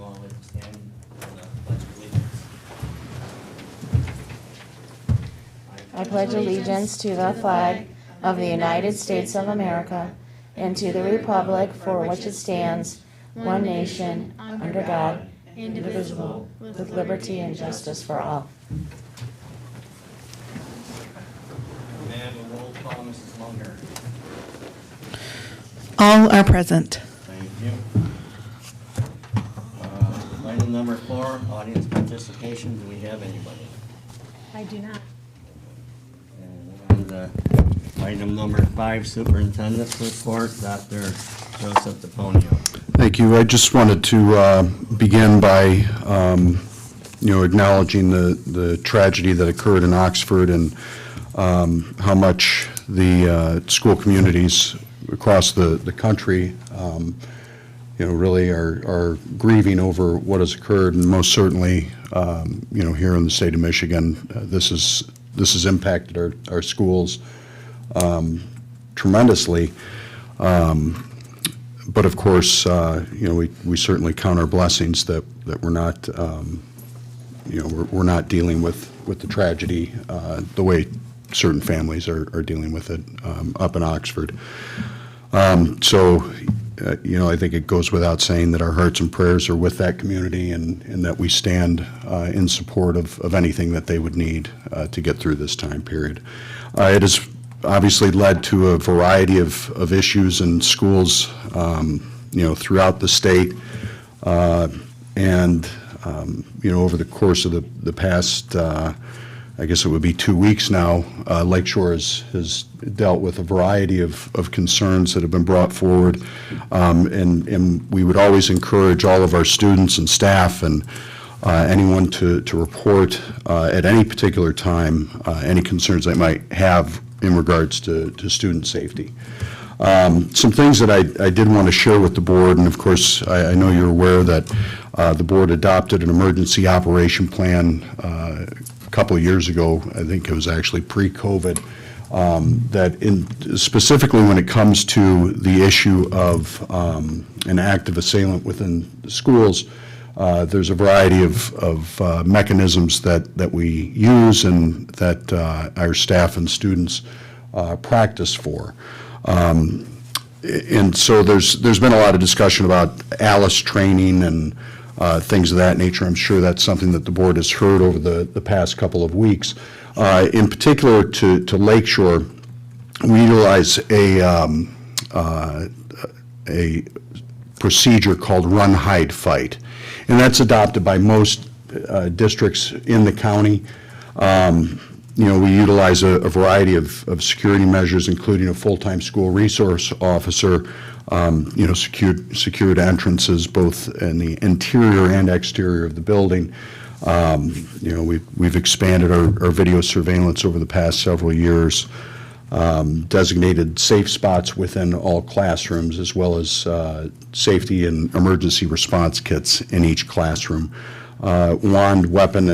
you all would stand for the Pledge of Allegiance. I pledge allegiance to the flag of the United States of America and to the republic for which it stands, one nation, under God, indivisible, with liberty and justice for all. May I have a roll call, Mrs. Munger? All are present. Thank you. Item number 4, audience participation. Do we have anybody? I do not. And item number 5, superintendent's report, Dr. Joseph DePonio. Thank you. I just wanted to begin by, acknowledging the tragedy that occurred in Oxford and how much the school communities across the country, really are grieving over what has occurred, and most certainly, here in the state of Michigan, this has impacted our schools tremendously. But of course, we certainly count our blessings that we're not, we're not dealing with the tragedy the way certain families are dealing with it up in Oxford. I think it goes without saying that our hearts and prayers are with that community, and that we stand in support of anything that they would need to get through this time period. It has obviously led to a variety of issues in schools, throughout the state, and over the course of the past, I guess it would be 2 weeks now, Lakeshore has dealt with a variety of concerns that have been brought forward, and we would always encourage all of our students and staff and anyone to report at any particular time any concerns they might have in regards to student safety. Some things that I did want to share with the board, and of course I know you're aware that the board adopted an emergency operation plan a couple of years ago. I think it was actually pre-COVID, that specifically when it comes to the issue of an active assailant within the schools, there's a variety of mechanisms that we use and that our staff and students practice for. And so there's been a lot of discussion about ALICE training and things of that nature. I'm sure that's something that the board has heard over the past couple of weeks. In particular to Lakeshore, we utilize a procedure called run, hide, fight. And that's adopted by most districts in the county. We utilize a variety of security measures, including a full-time school resource officer, secured entrances both in the interior and exterior of the building. We've expanded our video surveillance over the past several years, designated safe spots within all classrooms, as well as safety and emergency response kits in each classroom. Wand, weapon,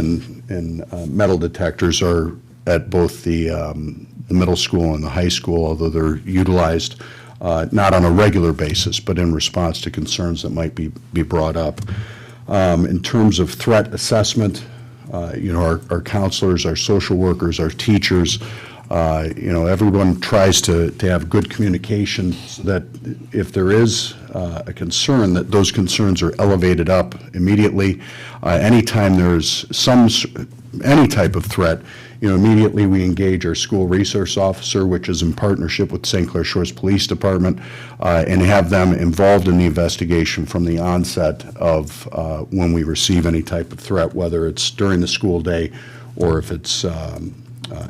and metal detectors are at both the middle school and the high school, although they're utilized not on a regular basis, but in response to concerns that might be brought up. In terms of threat assessment, our counselors, our social workers, our teachers, everyone tries to have good communication so that if there is a concern, that those concerns are elevated up immediately. Anytime there's any type of threat, immediately we engage our school resource officer, which is in partnership with St. Clair Shores Police Department, and have them involved in the investigation from the onset of when we receive any type of threat, whether it's during the school day or if it's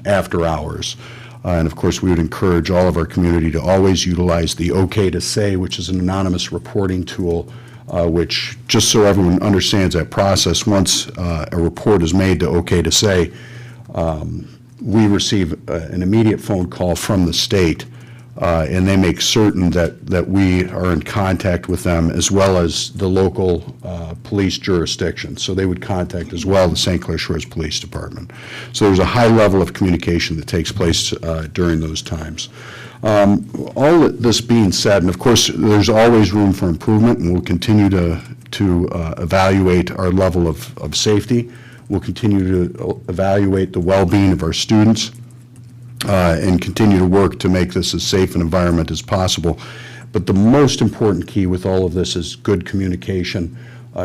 after hours. And of course, we would encourage all of our community to always utilize the OK to Say, which is an anonymous reporting tool, which, just so everyone understands that process, once a report is made to OK to Say, we receive an immediate phone call from the state, and they make certain that we are in contact with them, as well as the local police jurisdiction. So they would contact as well the St. Clair Shores Police Department. So there's a high level of communication that takes place during those times. All this being said, and of course there's always room for improvement, and we'll continue to to evaluate our level of safety. We'll continue to evaluate the well-being of our students and continue to work to make this as safe an environment as possible. But the most important key with all of this is good communication,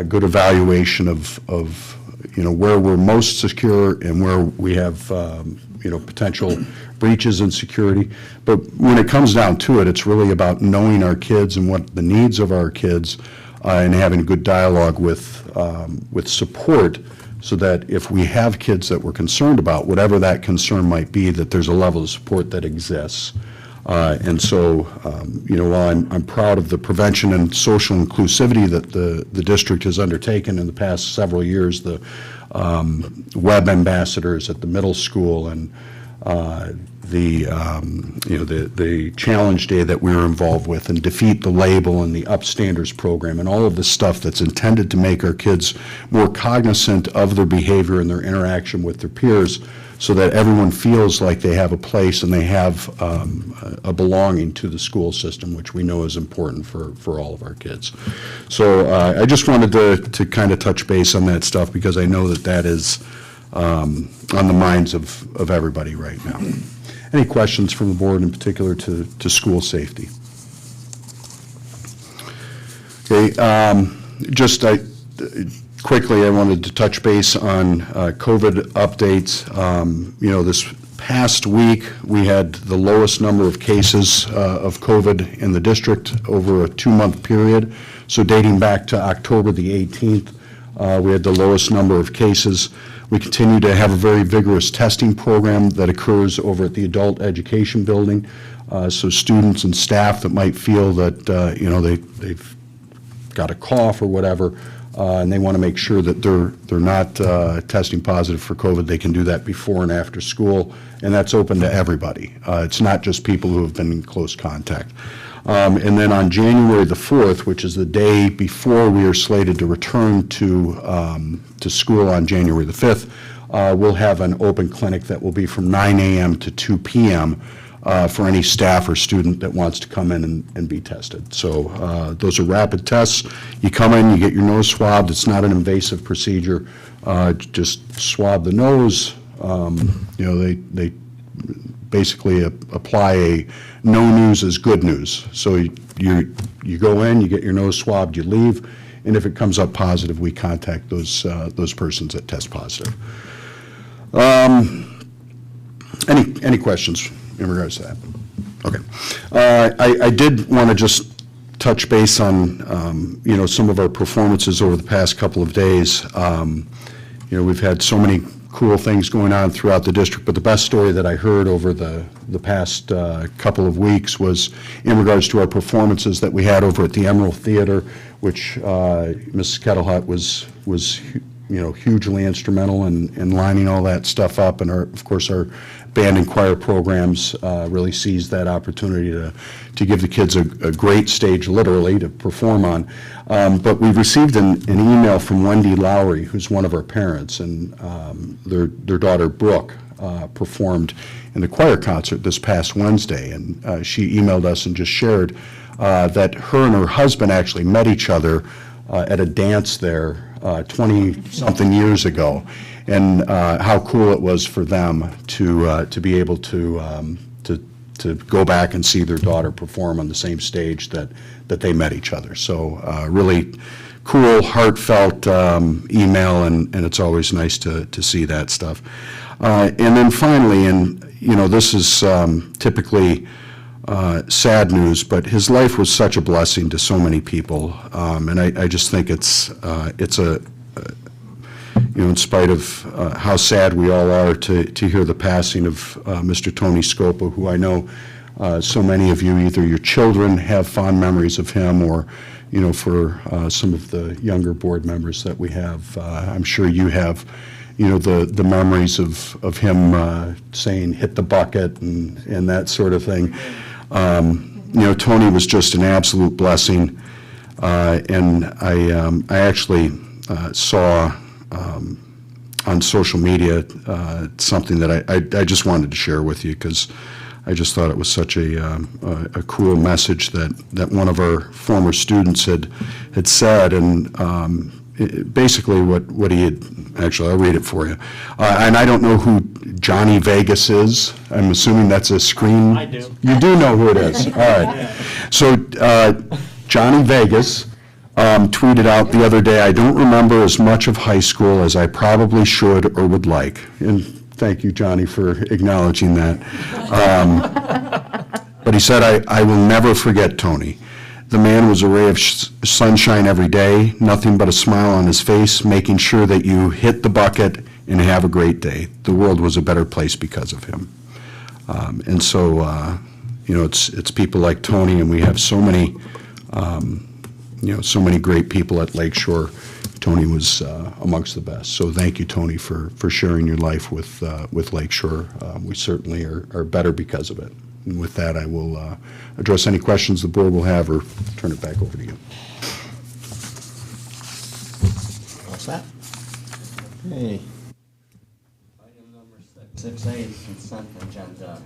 good evaluation of where we're most secure and where we have potential breaches in security. But when it comes down to it, it's really about knowing our kids and what the needs of our kids and having a good dialogue with support, so that if we have kids that we're concerned about, whatever that concern might be, that there's a level of support that exists. And so, while I'm proud of the prevention and social inclusivity that the district has undertaken in the past several years, the web ambassadors at the middle school and the challenge day that we were involved with, and Defeat the Label and the Upstanders program, and all of the stuff that's intended to make our kids more cognizant of their behavior and their interaction with their peers, so that everyone feels like they have a place and they have a belonging to the school system, which we know is important for all of our kids. So I just wanted to kind of touch base on that stuff, because I know that is on the minds of everybody right now. Any questions from the board, in particular to school safety? Okay, quickly, I wanted to touch base on COVID updates. This past week, we had the lowest number of cases of COVID in the district over a 2-month period. So dating back to October the 18th, we had the lowest number of cases. We continue to have a very vigorous testing program that occurs over at the Adult Education Building. So students and staff that might feel that they've got a cough or whatever, and they want to make sure that they're not testing positive for COVID, they can do that before and after school, and that's open to everybody. It's not just people who have been in close contact. And then on January the 4th, which is the day before we are slated to return to school on January the 5th, we'll have an open clinic that will be from 9 a.m. to 2 p.m. For any staff or student that wants to come in and be tested. So those are rapid tests. You come in, you get your nose swabbed. It's not an invasive procedure. Just swab the nose. They basically apply a no news is good news. So you go in, you get your nose swabbed, you leave, and if it comes up positive, we contact those persons that test positive. Any questions in regards to that? Okay. I did want to just touch base on some of our performances over the past couple of days. We've had so many cool things going on throughout the district, but the best story that I heard over the past couple of weeks was in regards to our performances that we had over at the Emerald Theater, which Mrs. Kettlehut was hugely instrumental in lining all that stuff up, and of course our band and choir programs really seized that opportunity to give the kids a great stage, literally, to perform on. But we received an email from Wendy Lowry, who's one of our parents, and their daughter Brooke performed in the choir concert this past Wednesday, and she emailed us and just shared that her and her husband actually met each other at a dance there 20-something years ago, and how cool it was for them to be able to go back and see their daughter perform on the same stage that they met each other. So really cool, heartfelt email, and it's always nice to see that stuff. And then finally, and this is typically sad news, but his life was such a blessing to so many people, and I just think it's in spite of how sad we all are to hear the passing of Mr. Tony Scopa, who I know so many of you, either your children have fond memories of him, or for some of the younger board members that we have, I'm sure you have the memories of him saying hit the bucket and that sort of thing. Tony was just an absolute blessing, and I actually saw on social media something that I just wanted to share with you, because I just thought it was such a cool message that one of our former students had said, and basically what he had, actually, I'll read it for you. And I don't know who Johnny Vegas is. I'm assuming that's a screen. I do. You do know who it is. All right. So Johnny Vegas tweeted out the other day, "I don't remember as much of high school as I probably should or would like." And thank you, Johnny, for acknowledging that. But he said, I will never forget Tony. The man was a ray of sunshine every day, nothing but a smile on his face, making sure that you hit the bucket and have a great day. The world was a better place because of him. And so, it's people like Tony, and we have so many, so many great people at Lakeshore. Tony was amongst the best. So thank you, Tony, for sharing your life with Lakeshore. We certainly are better because of it. And with that, I will address any questions the board will have, or turn it back over to you. What's that? Okay. Item number 6A, consent agenda.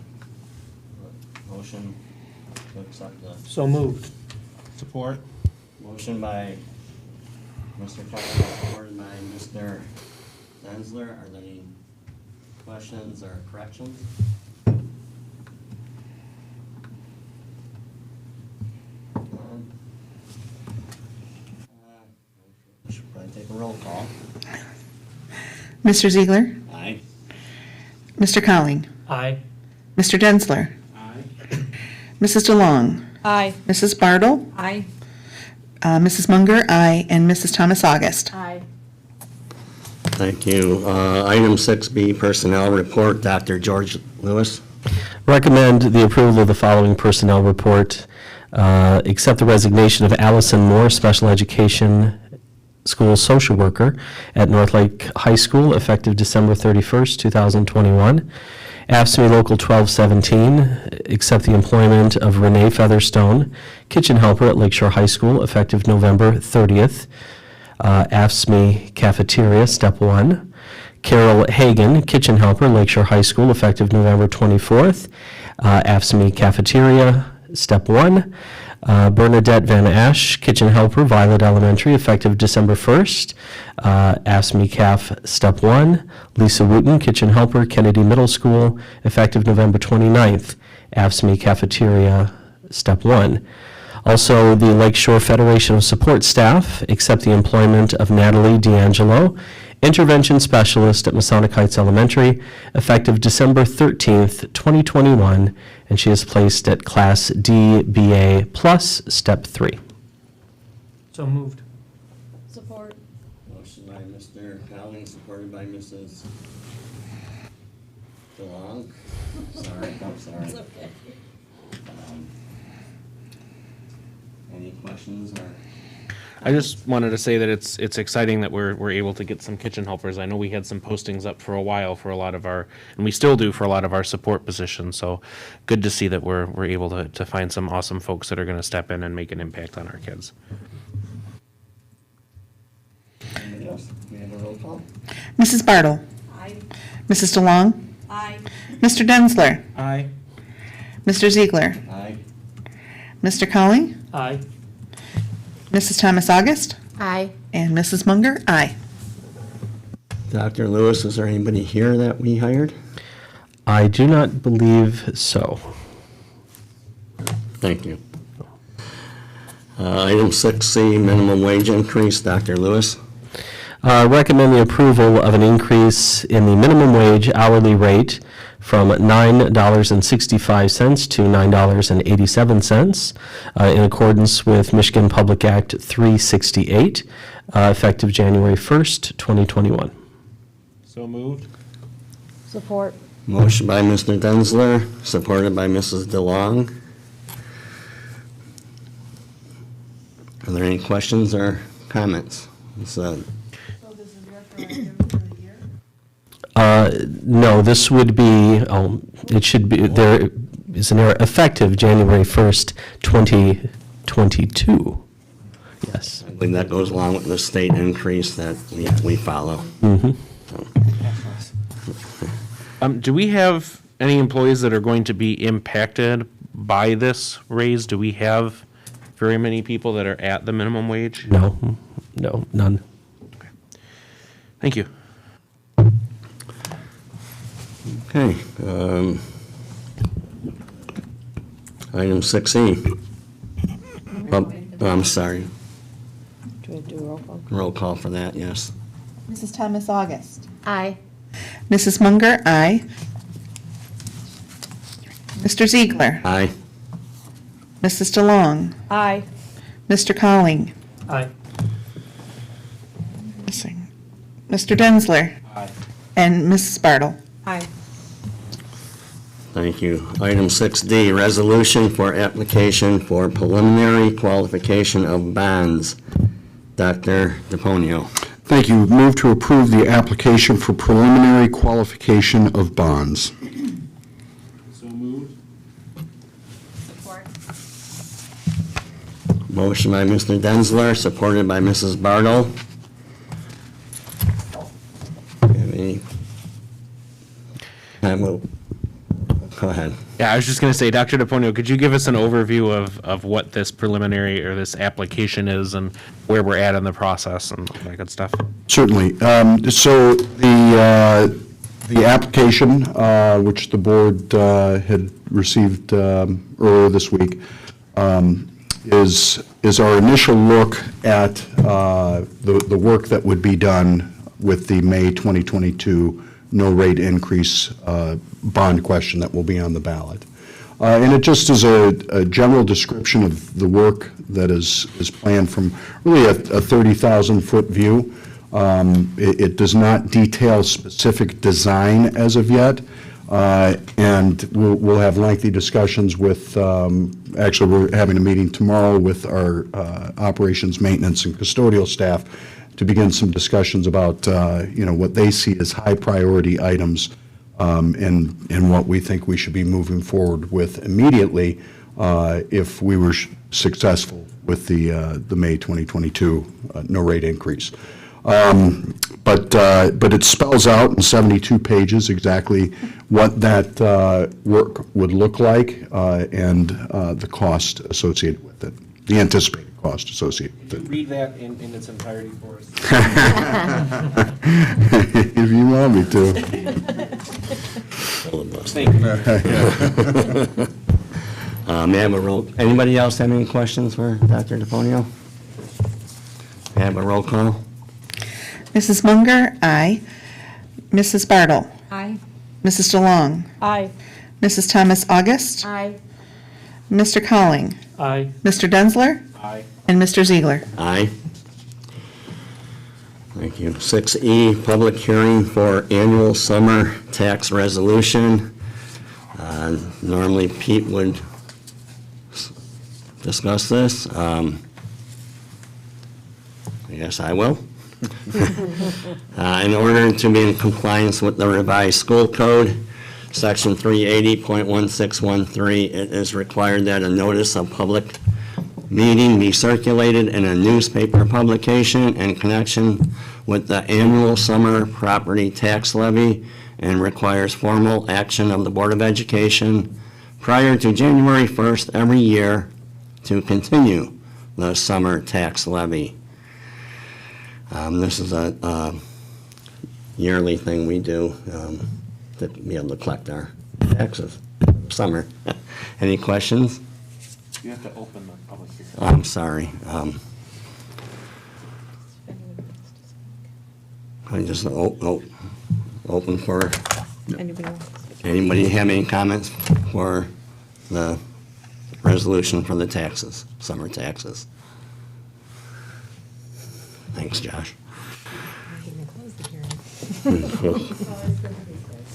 Motion to accept the So moved. Support. motion by Mr. Tucker, supported by Mr. Denzler. Are there any questions or corrections? None. We should probably take a roll call. Mr. Ziegler, Aye. Mr. Colling, Aye. Mr. Denzler, Aye. Mrs. DeLong, Aye. Mrs. Bartle, Aye. Mrs. Munger, aye, and Mrs. Thomas August. Aye. Thank you. Item 6B, personnel report, Dr. George Lewis. Recommend the approval of the following personnel report. Accept the resignation of Allison Moore, special education school social worker at North Lake High School, effective December 31st, 2021. AFSCME Local 1217, accept the employment of Renee Featherstone, kitchen helper at Lakeshore High School, effective November 30th. AFSCME Cafeteria, Step 1. Carol Hagan, kitchen helper, Lakeshore High School, effective November 24th. AFSCME Cafeteria, Step 1. Bernadette Van Ash, kitchen helper, Violet Elementary, effective December 1st. AFSCME CAF, Step 1. Lisa Wooten, kitchen helper, Kennedy Middle School, effective November 29th. AFSCME Cafeteria, Step 1. Also, the Lakeshore Federation of Support Staff accept the employment of Natalie D'Angelo, intervention specialist at Masonic Heights Elementary, effective December 13th, 2021, and she is placed at Class D BA plus Step 3. So moved. Support. Motion by Mr. Cowling, supported by Mrs. DeLong. I'm sorry. Any questions or? I just wanted to say that it's exciting that we're able to get some kitchen helpers. I know we had some postings up for a while for a lot of our, and we still do for a lot of our support positions. So good to see that we're able to find some awesome folks that are going to step in and make an impact on our kids. Anybody else? We have a roll call? Mrs. Bartle, Aye. Mrs. DeLong, Aye. Mr. Denzler, Aye. Mr. Ziegler, Aye. Mr. Colling, Aye. Mrs. Thomas August, Aye. and Mrs. Munger, aye. Dr. Lewis, is there anybody here that we hired? I do not believe so. Thank you. Item 6C, minimum wage increase, Dr. Lewis. Recommend the approval of an increase in the minimum wage hourly rate from $9.65 to $9.87 in accordance with Michigan Public Act 368, effective January 1st, 2021. So moved. Support. Motion by Mr. Denzler, supported by Mrs. DeLong. Are there any questions or comments? No, this would be, it should be, there is an error, effective January 1st, 2022. Yes. I believe that goes along with the state increase that we follow. Mm-hmm. Do we have any employees that are going to be impacted by this raise? Do we have very many people that are at the minimum wage? No, none. Thank you. Okay. Item 6E. I'm sorry. Do we do roll call? Roll call for that, yes. Mrs. Thomas August. Aye. Mrs. Munger, aye. Mr. Ziegler. Aye. Mrs. DeLong. Aye. Mr. Colling. Aye. Missing. Mr. Densler. Aye. And Mrs. Bartle. Aye. Thank you. Item 6D, resolution for application for preliminary qualification of bonds. Dr. DePonio. Thank you. Move to approve the application for preliminary qualification of bonds. So moved. Support. Motion by Mr. Densler, supported by Mrs. Bartle. Have any? Go ahead. Yeah, I was just going to say, Dr. DePonio, could you give us an overview of what this preliminary or this application is and where we're at in the process and all that good stuff? Certainly. So the application, which the board had received earlier this week, is our initial look at the work that would be done with the May 2022 no rate increase bond question that will be on the ballot. And it just is a general description of the work that is planned from really a 30,000-foot view. It does not detail specific design as of yet, and we'll have lengthy discussions with, actually, we're having a meeting tomorrow with our operations, maintenance, and custodial staff to begin some discussions about, what they see as high-priority items and what we think we should be moving forward with immediately if we were successful with the May 2022 no rate increase. But it spells out in 72 pages exactly what that work would look like and the cost associated with it, the anticipated cost associated with it. Read that in its entirety for us. If you want me to. Thank you. May I have a roll, anybody else have any questions for Dr. DePonio? May I have a roll call? Mrs. Munger, aye. Mrs. Bartle. Aye. Mrs. DeLong. Aye. Mrs. Thomas August. Aye. Mr. Colling. Aye. Mr. Densler. Aye. And Mr. Ziegler. Aye. Thank you. 6E, public hearing for annual summer tax resolution. Normally Pete would discuss this. I guess I will. In order to be in compliance with the revised school code, section 380.1613, it is required that a notice of public meeting be circulated in a newspaper publication in connection with the annual summer property tax levy and requires formal action of the Board of Education prior to January 1st every year to continue the summer tax levy. This is a yearly thing we do to be able to collect our taxes summer. Any questions? You have to open the public hearing. I'm sorry. I just open for, anybody have any comments for the resolution for the taxes, summer taxes? Thanks, Josh.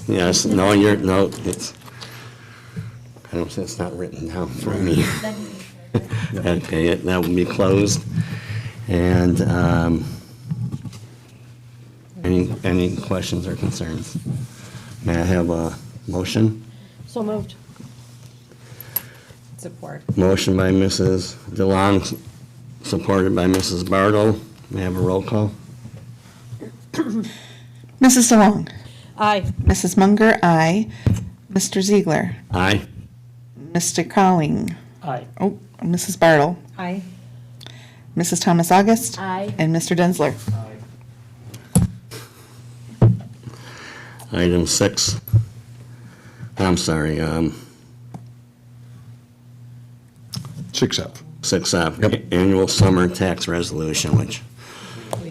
Yes, no, it's, I don't, it's not written down for me. Okay, that will be closed. And any questions or concerns? May I have a motion? So moved. Support. Motion by Mrs. DeLong, supported by Mrs. Bartle. May I have a roll call? Mrs. DeLong. Aye. Mrs. Munger, aye. Mr. Ziegler, Aye. Mr. Cowling, Aye. oh, Mrs. Bartle, Aye. Mrs. Thomas August, Aye. and Mr. Densler. Item 6, I'm sorry, 6F. 6F, annual summer tax resolution, which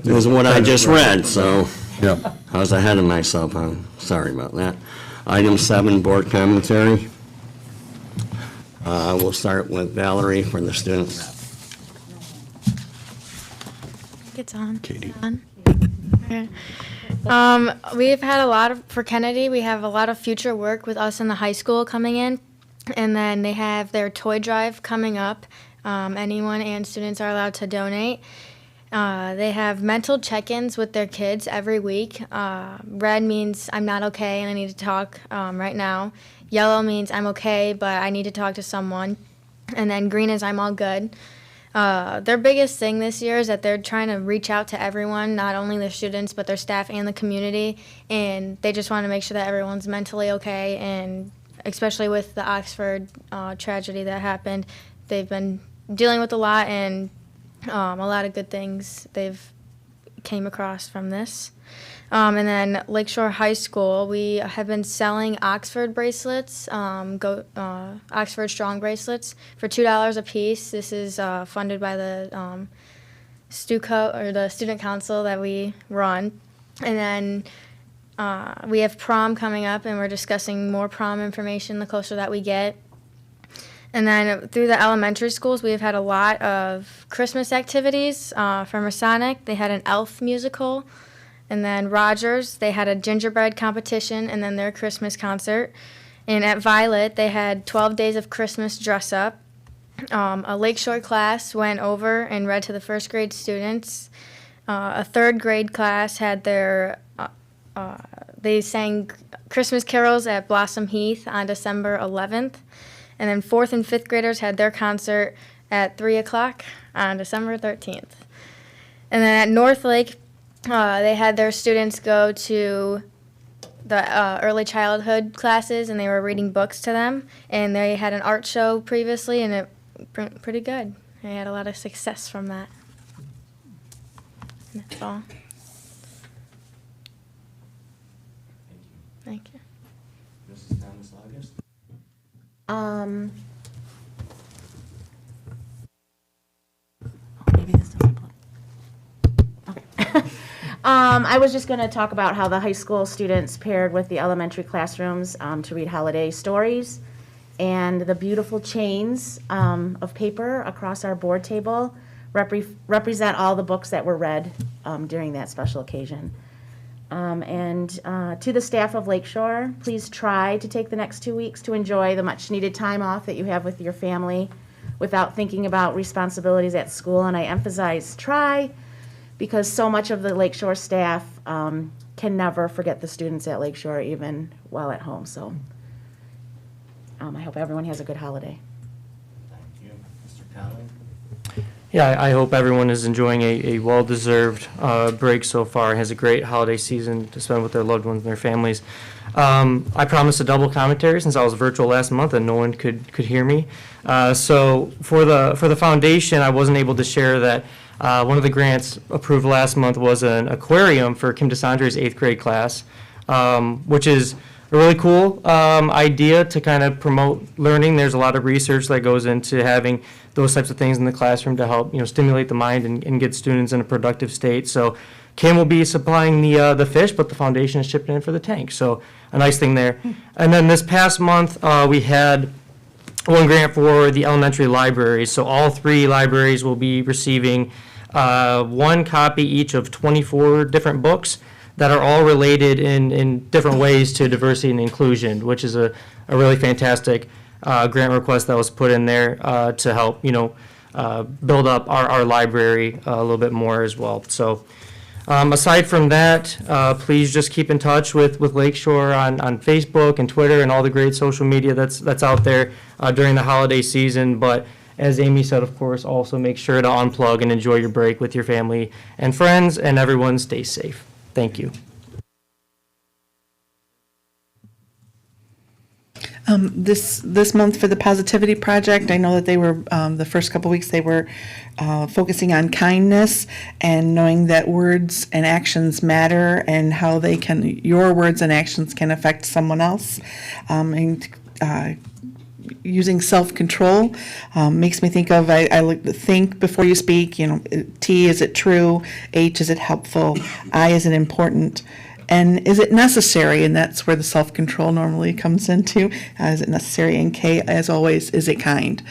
is what I just read, so Yeah. I was ahead of myself. I'm sorry about that. Item 7, board commentary. We'll start with Valerie for the students. It's on. Katie. It's on. Okay. We've had a lot of, for Kennedy, we have a lot of future work with us in the high school coming in. And then they have their toy drive coming up. Anyone and students are allowed to donate. They have mental check-ins with their kids every week. Red means I'm not okay and I need to talk right now. Yellow means I'm okay, but I need to talk to someone. And then green is I'm all good. Their biggest thing this year is that they're trying to reach out to everyone, not only the students, but their staff and the community. And they just want to make sure that everyone's mentally okay. And especially with the Oxford tragedy that happened, they've been dealing with a lot, and a lot of good things they've came across from this. And then Lakeshore High School, we have been selling Oxford bracelets, Oxford Strong bracelets for $2 a piece. This is funded by the STUCO, or the student council that we run. And then we have prom coming up, and we're discussing more prom information the closer that we get. And then through the elementary schools, we've had a lot of Christmas activities. For Masonic, they had an elf musical. And then Rogers, they had a gingerbread competition and then their Christmas concert. And at Violet, they had 12 days of Christmas dress up. A Lakeshore class went over and read to the first grade students. A third grade class had their, they sang Christmas carols at Blossom Heath on December 11th. And then 4th and 5th graders had their concert at 3 o'clock on December 13th. And then at North Lake, they had their students go to the early childhood classes, and they were reading books to them. And they had an art show previously, and it pretty good. They had a lot of success from that. And that's all. Thank you. Mrs. Thomas August? Maybe this doesn't play. Okay. I was just going to talk about how the high school students paired with the elementary classrooms to read holiday stories, and the beautiful chains of paper across our board table represent all the books that were read during that special occasion. And to the staff of Lakeshore, please try to take the next 2 weeks to enjoy the much-needed time off that you have with your family without thinking about responsibilities at school. And I emphasize try, because so much of the Lakeshore staff can never forget the students at Lakeshore, even while at home. So I hope everyone has a good holiday. Thank you. Mr. Conley? Yeah, I hope everyone is enjoying a well-deserved break so far, has a great holiday season to spend with their loved ones and their families. I promised a double commentary since I was virtual last month and no one could hear me. So for the foundation, I wasn't able to share that one of the grants approved last month was an aquarium for Kim DeSandre's 8th grade class, which is a really cool idea to kind of promote learning. There's a lot of research that goes into having those types of things in the classroom to help, stimulate the mind and get students in a productive state. So Kim will be supplying the fish, but the foundation is chipping in for the tank. So a nice thing there. And then this past month, we had one grant for the elementary libraries. So all 3 libraries will be receiving one copy each of 24 different books that are all related in different ways to diversity and inclusion, which is a really fantastic grant request that was put in there to help, build up our library a little bit more as well. So aside from that, please just keep in touch with Lakeshore on Facebook and Twitter and all the great social media that's out there during the holiday season. But as Amy said, of course, also make sure to unplug and enjoy your break with your family and friends, and everyone stay safe. Thank you. This month for the Positivity Project, I know that they were, the first couple weeks, they were focusing on kindness and knowing that words and actions matter and how your words and actions can affect someone else. And using self-control makes me think of, I like to think before you speak, T, is it true? H, is it helpful? I, is it important? And is it necessary? And that's where the self-control normally comes into. Is it necessary? And K, as always, is it kind?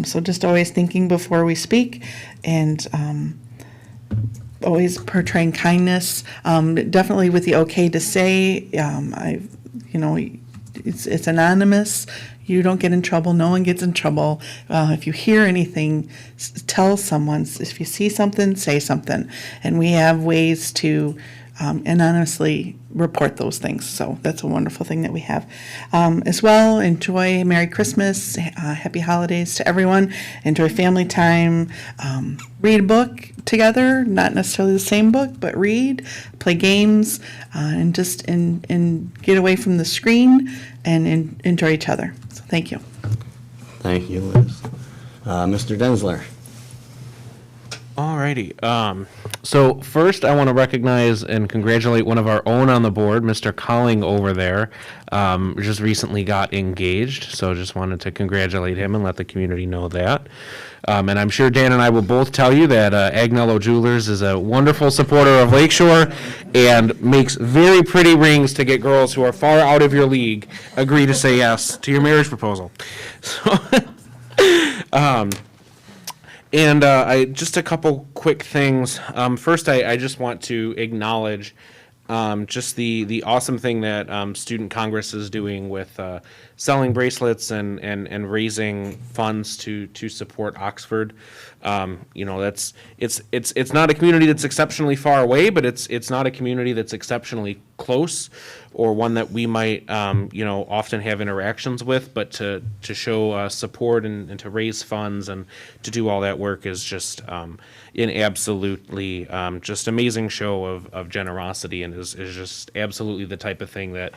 So just always thinking before we speak and always portraying kindness. Definitely with the okay to say, it's anonymous. You don't get in trouble. No one gets in trouble. If you hear anything, tell someone. If you see something, say something. And we have ways to anonymously report those things. So that's a wonderful thing that we have. As well, enjoy Merry Christmas, Happy Holidays to everyone. Enjoy family time. Read a book together, not necessarily the same book, but read, play games, and just and get away from the screen and enjoy each other. So thank you. Thank you, Liz. Mr. Densler. Alrighty. So first, I want to recognize and congratulate one of our own on the board, Mr. Colling over there. Just recently got engaged, so just wanted to congratulate him and let the community know that. And I'm sure Dan and I will both tell you that Agnello Jewelers is a wonderful supporter of Lakeshore and makes very pretty rings to get girls who are far out of your league agree to say yes to your marriage proposal. So, And just a couple quick things. First, I just want to acknowledge just the awesome thing that Student Congress is doing with selling bracelets and raising funds to support Oxford. It's not a community that's exceptionally far away, but it's not a community that's exceptionally close, or one that we might often have interactions with. But to show support and to raise funds and to do all that work is just an absolutely just amazing show of generosity, and is just absolutely the type of thing that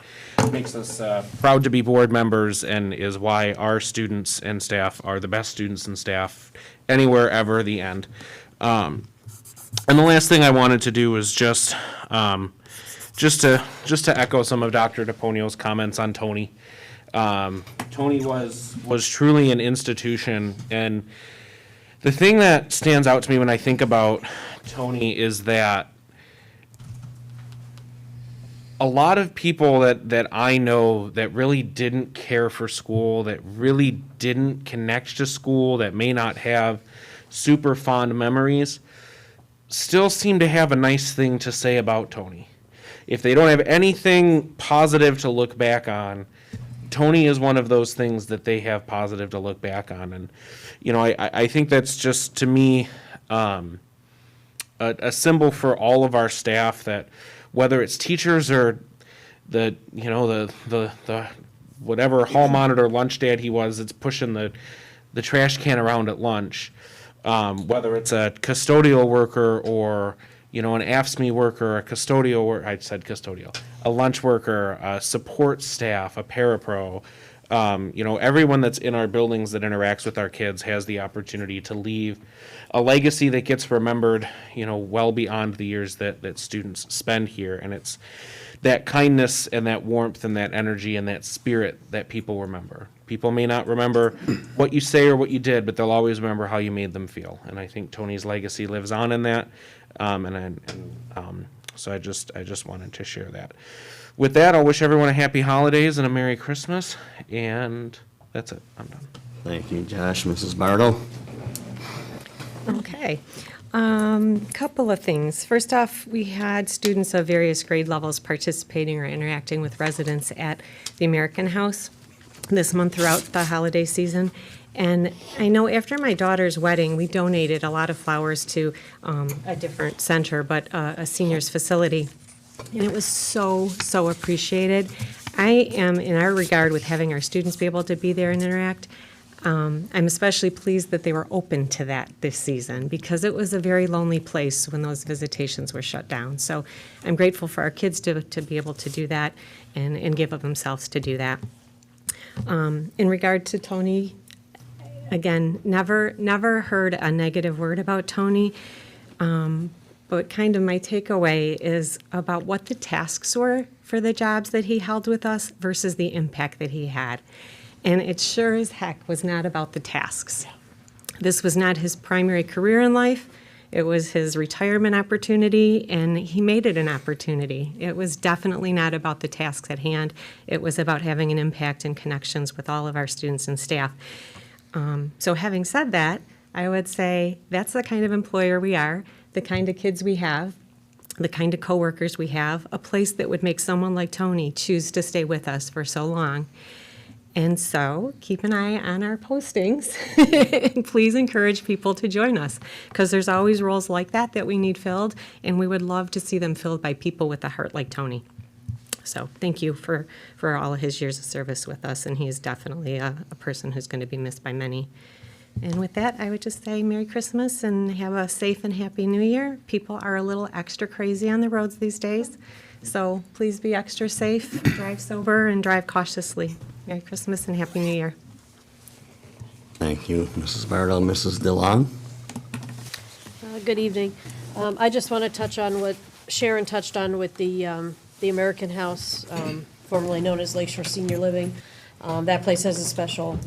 makes us proud to be board members, and is why our students and staff are the best students and staff anywhere ever. The end. And the last thing I wanted to do was just to echo some of Dr. DePonio's comments on Tony. Tony was truly an institution, and the thing that stands out to me when I think about Tony is that a lot of people that I know that really didn't care for school, that really didn't connect to school, that may not have super fond memories, still seem to have a nice thing to say about Tony. If they don't have anything positive to look back on, Tony is one of those things that they have positive to look back on. And, I think that's just, to me, a symbol for all of our staff, that whether it's teachers or the whatever hall monitor lunch dad he was, that's pushing the trash can around at lunch, whether it's a custodial worker or an AFSCME worker, a custodial worker, I said custodial, a lunch worker, a support staff, a parapro, everyone that's in our buildings that interacts with our kids has the opportunity to leave a legacy that gets remembered, well beyond the years that students spend here. And it's that kindness and that warmth and that energy and that spirit that people remember. People may not remember what you say or what you did, but they'll always remember how you made them feel. And I think Tony's legacy lives on in that. So I just wanted to share that. With that, I'll wish everyone a happy holidays and a Merry Christmas, and that's it. I'm done. Thank you, Josh. Mrs. Bartle? Okay. Couple of things. First off, we had students of various grade levels participating or interacting with residents at the American House this month throughout the holiday season. And I know after my daughter's wedding, we donated a lot of flowers to a different center, but a seniors facility. And it was so appreciated. I am in our regard with having our students be able to be there and interact. I'm especially pleased that they were open to that this season, because it was a very lonely place when those visitations were shut down. So I'm grateful for our kids to be able to do that and give of themselves to do that. In regard to Tony, again, never heard a negative word about Tony. But kind of my takeaway is about what the tasks were for the jobs that he held with us versus the impact that he had. And it sure as heck was not about the tasks. This was not his primary career in life. It was his retirement opportunity, and he made it an opportunity. It was definitely not about the tasks at hand. It was about having an impact and connections with all of our students and staff. So having said that, I would say that's the kind of employer we are, the kind of kids we have, the kind of coworkers we have, a place that would make someone like Tony choose to stay with us for so long. And so keep an eye on our postings and please encourage people to join us because there's always roles like that we need filled, and we would love to see them filled by people with a heart like Tony. So thank you for all of his years of service with us, and he is definitely a person who's going to be missed by many. And with that, I would just say Merry Christmas and have a safe and happy New Year. People are a little extra crazy on the roads these days, so please be extra safe, drive sober, and drive cautiously. Merry Christmas and Happy New Year. Thank you, Mrs. Bartle. Mrs. DeLong? Good evening. I just want to touch on what Sharon touched on with the American House, formerly known as Lakeshore Senior Living. That place has a special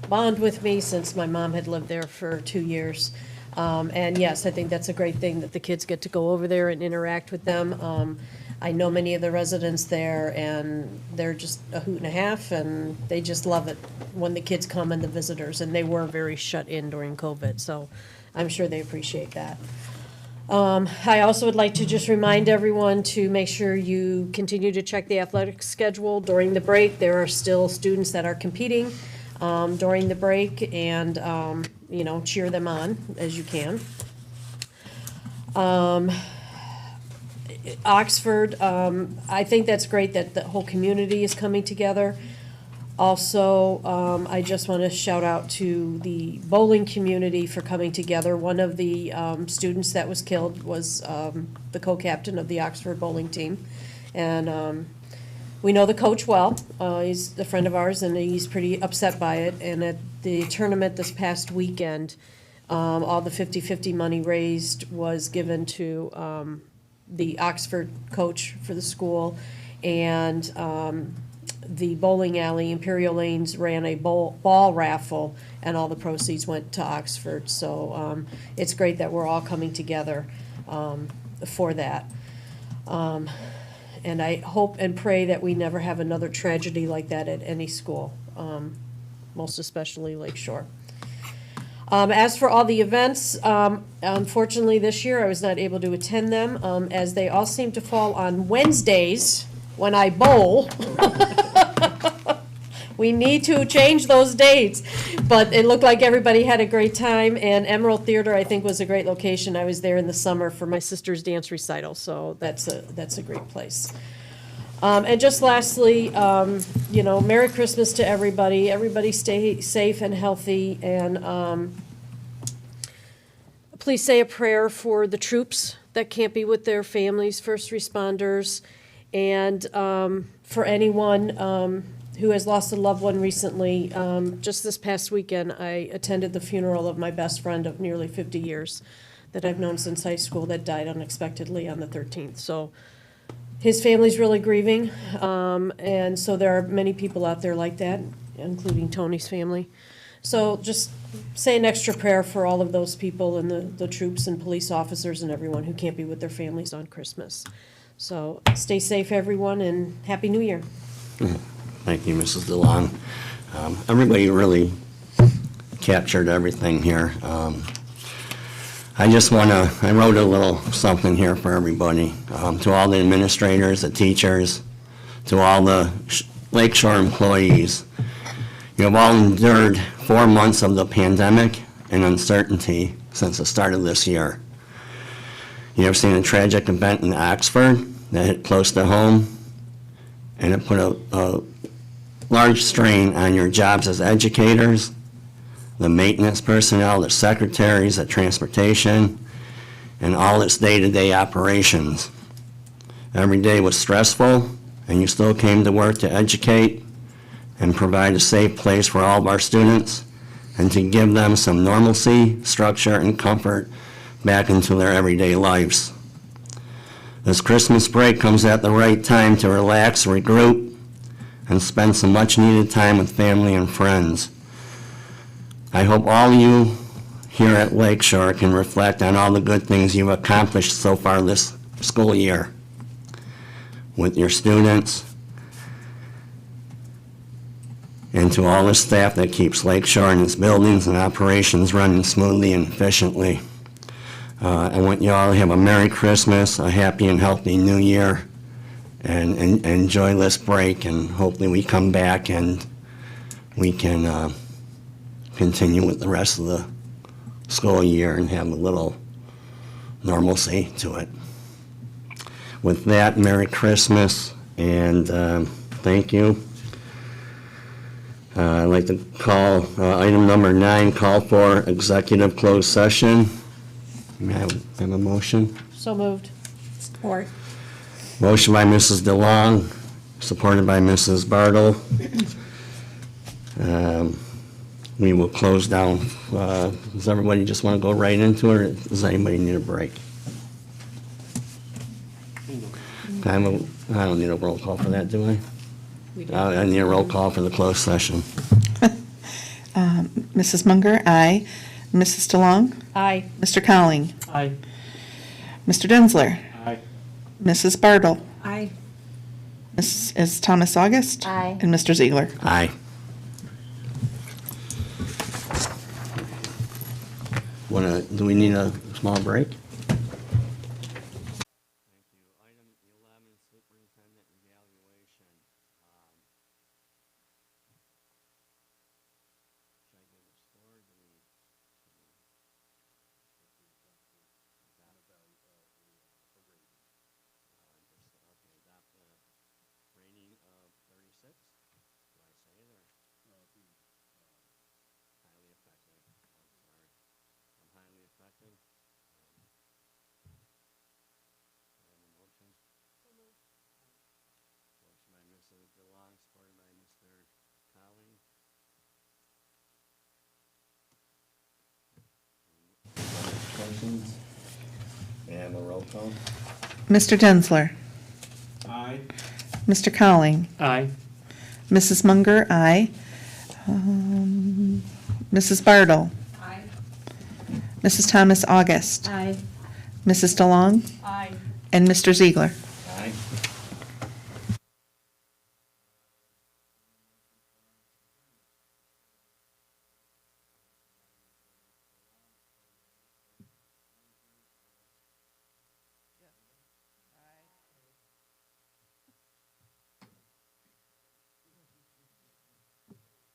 bond with me since my mom had lived there for 2 years. And yes, I think that's a great thing that the kids get to go over there and interact with them. I know many of the residents there, and they're just a hoot and a half, and they just love it when the kids come and the visitors, and they were very shut in during COVID, so I'm sure they appreciate that. I also would like to just remind everyone to make sure you continue to check the athletic schedule during the break. There are still students that are competing during the break, and, cheer them on as you can. Oxford, I think that's great that the whole community is coming together. Also, I just want to shout out to the bowling community for coming together. One of the students that was killed was the co-captain of the Oxford bowling team. And we know the coach well. He's a friend of ours, and he's pretty upset by it. And at the tournament this past weekend, all the 50-50 money raised was given to the Oxford coach for the school, and the bowling alley, Imperial Lanes, ran a ball raffle, and all the proceeds went to Oxford. So it's great that we're all coming together for that. And I hope and pray that we never have another tragedy like that at any school, most especially Lakeshore. As for all the events, unfortunately this year I was not able to attend them, as they all seem to fall on Wednesdays when I bowl. We need to change those dates, but it looked like everybody had a great time, and Emerald Theater, I think, was a great location. I was there in the summer for my sister's dance recital, so that's a great place. And just lastly, Merry Christmas to everybody. Everybody stay safe and healthy, and please say a prayer for the troops that can't be with their families, first responders, and for anyone who has lost a loved one recently. Just this past weekend, I attended the funeral of my best friend of nearly 50 years that I've known since high school that died unexpectedly on the 13th. So his family's really grieving, and so there are many people out there like that, including Tony's family. So just say an extra prayer for all of those people and the troops and police officers and everyone who can't be with their families on Christmas. So stay safe, everyone, and Happy New Year. Thank you, Mrs. DeLong. Everybody really captured everything here. I wrote a little something here for everybody. To all the administrators, the teachers, to all the Lakeshore employees. You have all endured 4 months of the pandemic and uncertainty since the start of this year. You have seen a tragic event in Oxford that hit close to home, and it put a large strain on your jobs as educators, the maintenance personnel, the secretaries, the transportation, and all its day-to-day operations. Every day was stressful, and you still came to work to educate and provide a safe place for all of our students, and to give them some normalcy, structure, and comfort back into their everyday lives. This Christmas break comes at the right time to relax, regroup, and spend some much-needed time with family and friends. I hope all you here at Lakeshore can reflect on all the good things you've accomplished so far this school year with your students, and to all the staff that keeps Lakeshore and its buildings and operations running smoothly and efficiently. I want you all to have a Merry Christmas, a happy and healthy New Year, and enjoy this break, and hopefully we come back and we can continue with the rest of the school year and have a little normalcy to it. With that, Merry Christmas, and thank you. I'd like to call item number 9, call for executive closed session. May I have a motion? So moved. Support. Motion by Mrs. DeLong, supported by Mrs. Bartle. We will close down. Does everybody just want to go right into it, or does anybody need a break? I don't need a roll call for that, do I? I need a roll call for the closed session. Mrs. Munger, aye. Mrs. DeLong? Aye. Mr. Cowling? Aye. Mr. Densler? Aye. Mrs. Bartle? Aye. Mrs. Thomas August? Aye. And Mr. Ziegler? Aye. Do we need a small break? And a roll call. Mr. Densler? Aye. Mr. Cowling? Aye. Mrs. Munger, aye. Mrs. Bartle? Aye. Mrs. Thomas August? Aye. Mrs. DeLong? Aye. And Mr. Ziegler?